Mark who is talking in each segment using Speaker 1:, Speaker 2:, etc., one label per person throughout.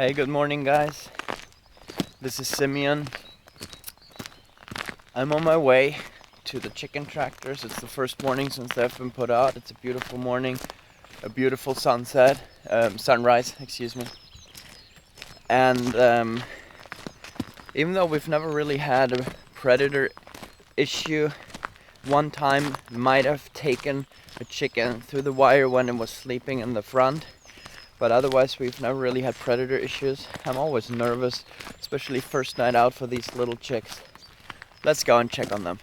Speaker 1: Hey, good morning guys. This is Simeon. I'm on my way to the chicken tractors. It's the first morning since they've been put out. It's a beautiful morning, a beautiful sunrise, excuse me. And even though we've never really had a predator issue, one time might have taken a chicken through the wire when it was sleeping in the front. But otherwise we've never really had predator issues. I'm always nervous, especially first night out for these little chicks. Let's go and check on them.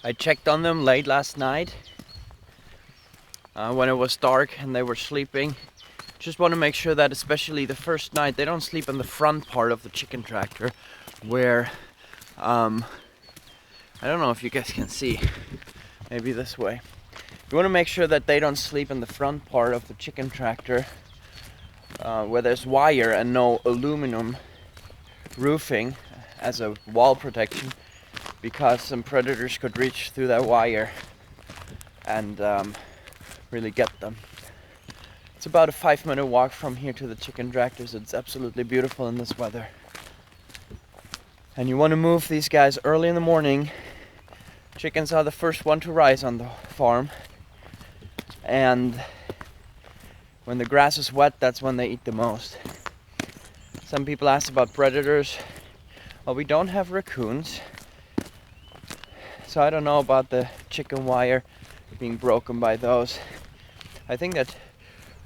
Speaker 1: I checked on them late last night when it was dark and they were sleeping. Just want to make sure that especially the first night they don't sleep in the front part of the chicken tractor where I don't know if you guys can see, maybe this way. You want to make sure that they don't sleep in the front part of the chicken tractor where there's wire and no aluminum roofing as a wall protection, because some predators could reach through that wire and really get them. It's about a 5-minute walk from here to the chicken tractors. It's absolutely beautiful in this weather. And you want to move these guys early in the morning. Chickens are the first one to rise on the farm. And when the grass is wet, that's when they eat the most. Some people ask about predators. Well, we don't have raccoons. So I don't know about the chicken wire being broken by those. I think that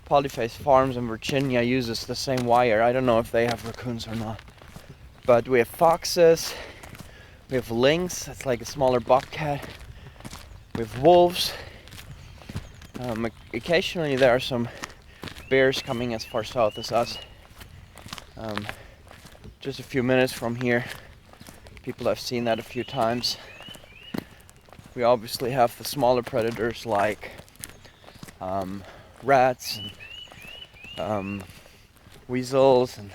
Speaker 1: Polyface Farms in Virginia uses the same wire. I don't know if they have raccoons or not. But we have foxes, we have lynx, that's like a smaller bobcat, we have wolves. Occasionally there are some bears coming as far south as us. Just a few minutes from here. People have seen that a few times. We obviously have the smaller predators like rats and weasels and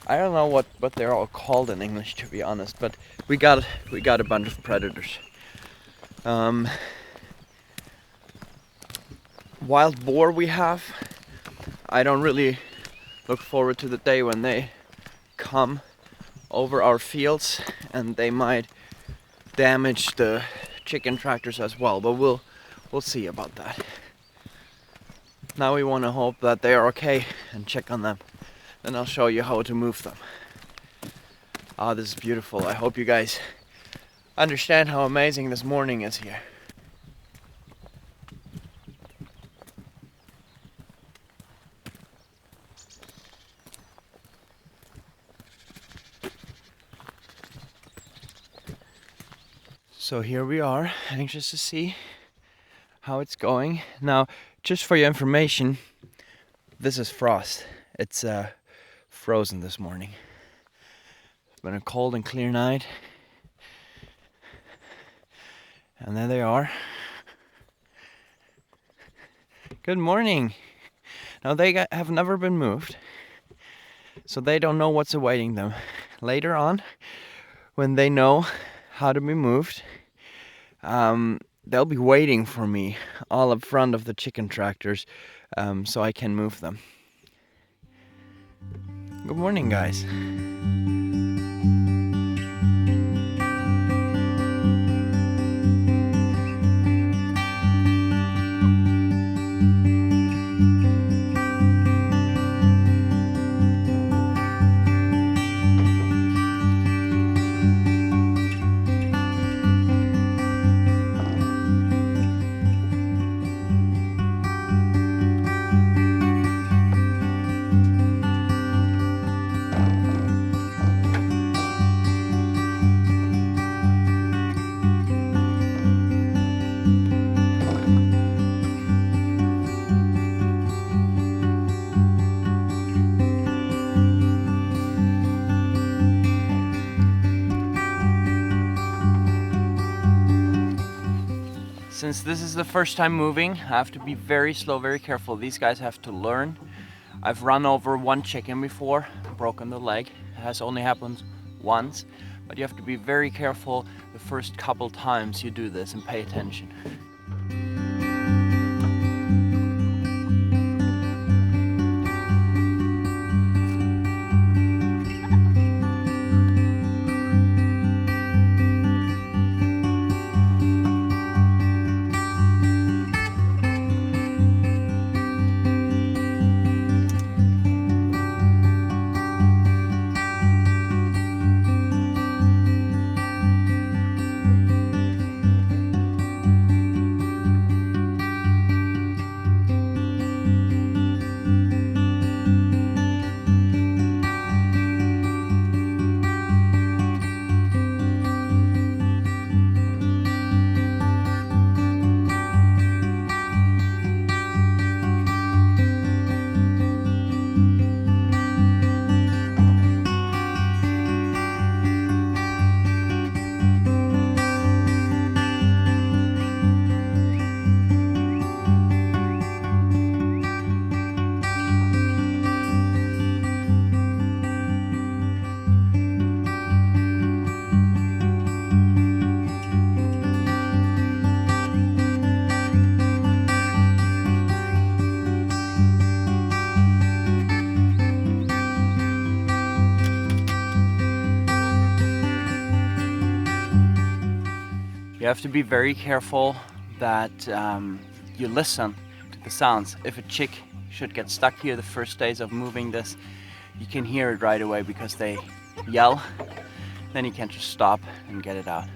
Speaker 1: I don't know what they're all called in English, to be honest, but we got a bunch of predators. Wild boar we have. I don't really look forward to the day when they come over our fields and they might damage the chicken tractors as well, but we'll see about that. Now we want to hope that they are okay and check on them. Then I'll show you how to move them. Ah, this is beautiful. I hope you guys understand how amazing this morning is here. So here we are, anxious to see how it's going. Now, just for your information, this is Frost. It's frozen this morning. It's been a cold and clear night. And there they are. Good morning. Now they have never been moved, so they don't know what's awaiting them. Later on, when they know how to be moved, they'll be waiting for me all up front of the chicken tractors so I can move them. Good morning, guys. Since this is the first time moving, I have to be very slow, very careful. These guys have to learn I've run over one chicken before, broken the leg. It has only happened once, but you have to be very careful the first couple times you do this and pay attention. You have to be very careful that you listen to the sounds. If a chick should get stuck here the first days of moving this, you can hear it right away because they yell. Then you can just stop and get it out.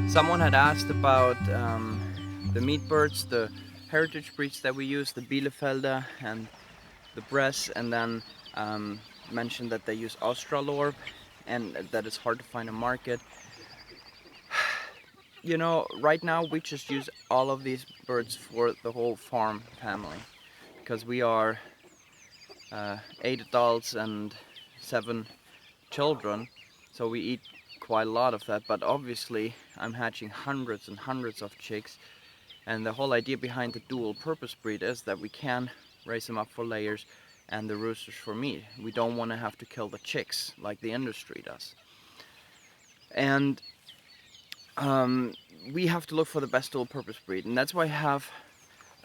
Speaker 1: Someone had asked about the meat birds, the heritage breeds that we use, the Bielefelder and the Bress, and then mentioned that they use Australorp and that it's hard to find a market. You know, right now we just use all of these birds for the whole farm family because we are 8 adults and 7 children, so we eat quite a lot of that. But obviously I'm hatching hundreds and hundreds of chicks, and the whole idea behind the dual purpose breed is that we can raise them up for layers and the roosters for meat. We don't want to have to kill the chicks like the industry does. And we have to look for the best dual purpose breed, and that's why I have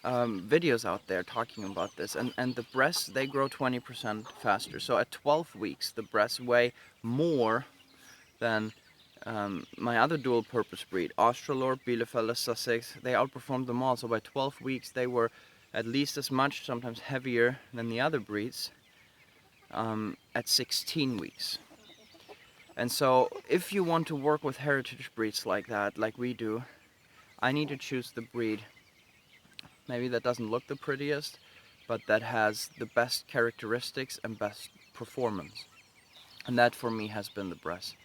Speaker 1: videos out there talking about this. And the breasts, they grow 20% faster. So at 12 weeks the breasts weigh more than my other dual purpose breed, Australorp, Bielefelder, Sussex. They outperformed them all. So by 12 weeks they were at least as much, sometimes heavier than the other breeds at 16 weeks. And so if you want to work with heritage breeds like that, like we do, I need to choose the breed maybe that doesn't look the prettiest, but that has the best characteristics and best performance. And that for me has been the Bress.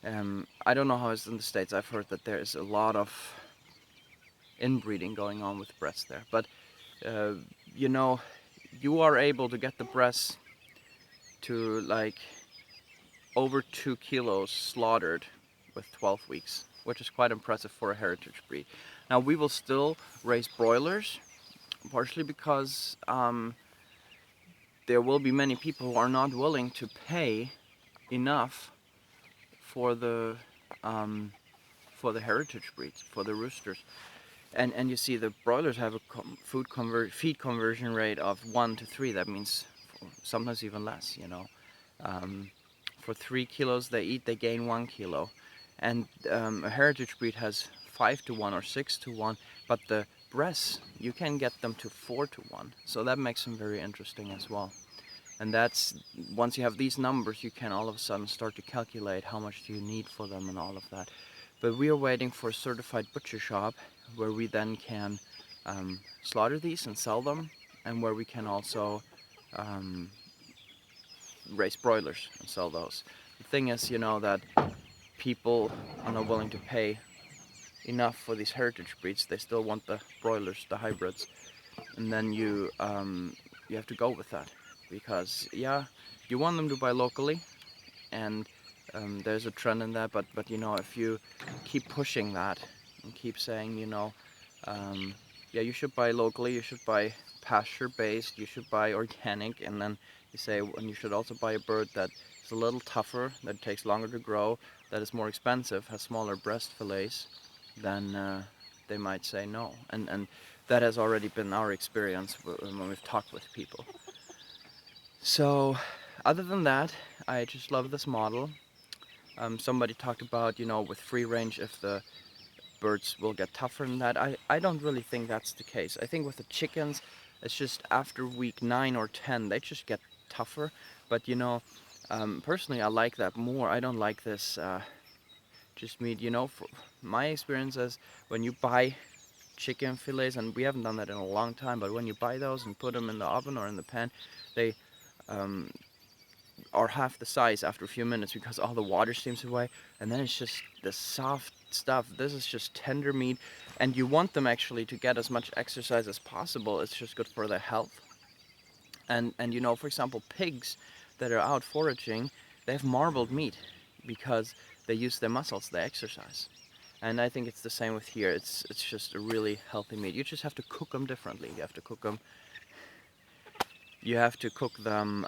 Speaker 1: I don't know how it's in the States. I've heard that there is a lot of inbreeding going on with Bress there. But you know, you are able to get the Bress to like over 2 kilos slaughtered with 12 weeks, which is quite impressive for a heritage breed. Now we will still raise broilers, partially because there will be many people who are not willing to pay enough for the heritage breeds, for the roosters. And you see the broilers have a feed conversion rate of 1 to 3. That means sometimes even less, you know. For 3 kilos they gain 1 kilo. And a heritage breed has 5 to 1 or 6 to 1, but the Bress, you can get them to 4 to 1. So that makes them very interesting as well. And that's, once you have these numbers, you can all of a sudden start to calculate how much do you need for them and all of that. But we are waiting for a certified butcher shop where we then can slaughter these and sell them, and where we can also raise broilers and sell those. The thing is, you know, that people are not willing to pay enough for these heritage breeds. They still want the broilers, the hybrids. and then you have to go with that, because yeah, you want them to buy locally, and there's a trend in that, but you know, if you keep pushing that and keep saying, you know, yeah, you should buy locally, you should buy pasture based, you should buy organic, and then you say, and you should also buy a bird that is a little tougher, that takes longer to grow, that is more expensive, has smaller breast fillets, then they might say no. And that has already been our experience when we've talked with people. So other than that, I just love this model. Somebody talked about, you know, with free range, if the birds will get tougher than that. I don't really think that's the case. I think with the chickens, it's just after week 9 or 10, they just get tougher. But you know, personally, I like that more. I don't like this just meat, you know. For my experience is, when you buy chicken fillets, and we haven't done that in a long time, but when you buy those and put them in the oven or in the pan, they are half the size after a few minutes, because all the water steams away, and then it's just the soft stuff. This is just tender meat, and you want them actually to get as much exercise as possible. It's just good for their health. And you know, for example, pigs that are out foraging, they have marbled meat because they use their muscles, they exercise. And I think it's the same with here. It's just a really healthy meat. You just have to cook them differently. You have to cook them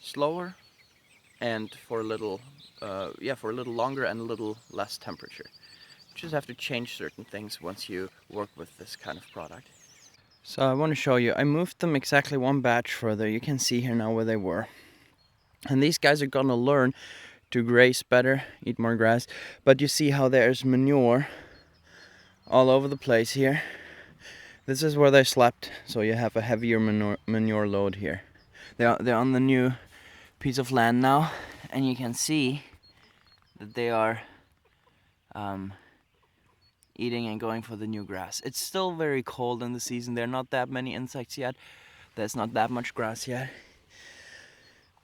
Speaker 1: slower, and for a little longer and a little less temperature. You just have to change certain things once you work with this kind of product. So I want to show you, I moved them exactly one batch further. You can see here now where they were. And these guys are gonna learn to graze better, eat more grass. But you see how there's manure all over the place here. This is where they slept, so you have a heavier manure load here. They're on the new piece of land now, and you can see that they are eating and going for the new grass. It's still very cold in the season. There are not that many insects yet. There's not that much grass yet.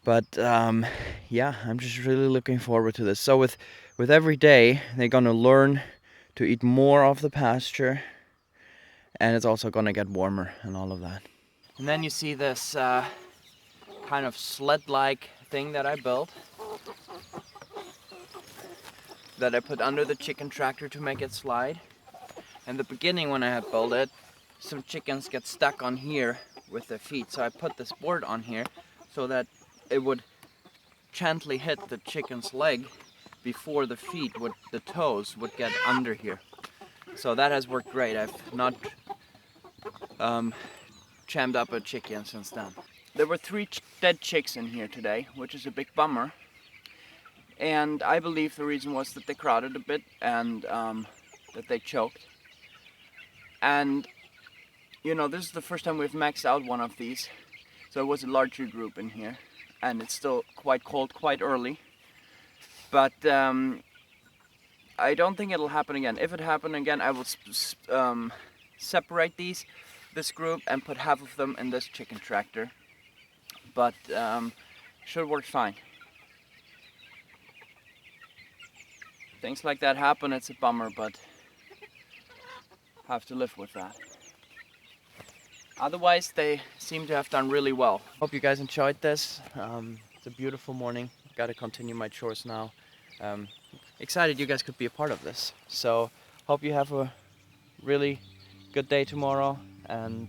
Speaker 1: But yeah, I'm just really looking forward to this. So with every day, they're gonna learn to eat more of the pasture, and it's also gonna get warmer and all of that. And then you see this kind of sled-like thing that I built, that I put under the chicken tractor to make it slide. In the beginning, when I had built it, some chickens get stuck on here with their feet, so I put this board on here so that it would gently hit the chicken's leg before the toes would get under here. So that has worked great. I've not jammed up a chicken since then. There were 3 dead chicks in here today, which is a big bummer. And I believe the reason was that they crowded a bit, and that they choked. And you know, this is the first time we've maxed out one of these, so it was a larger group in here, and it's still quite cold, quite early. But I don't think it'll happen again. If it happened again, I will separate this group and put half of them in this chicken tractor. But should work fine. Things like that happen, it's a bummer, but have to live with that. Otherwise, they seem to have done really well. Hope you guys enjoyed this. It's a beautiful morning. Gotta continue my chores now. Excited you guys could be a part of this. So, hope you have a really good day tomorrow, and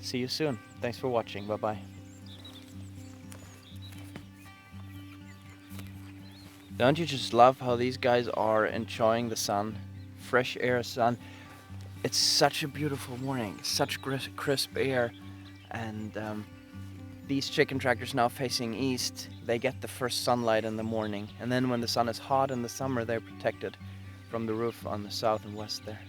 Speaker 1: see you soon. Thanks for watching. Bye-bye. Don't you just love how these guys are enjoying the sun? Fresh air, sun. It's such a beautiful morning, such crisp air, and these chicken tractors now facing east, they get the first sunlight in the morning, and then when the sun is hot in the summer, they're protected from the roof on the south and west there.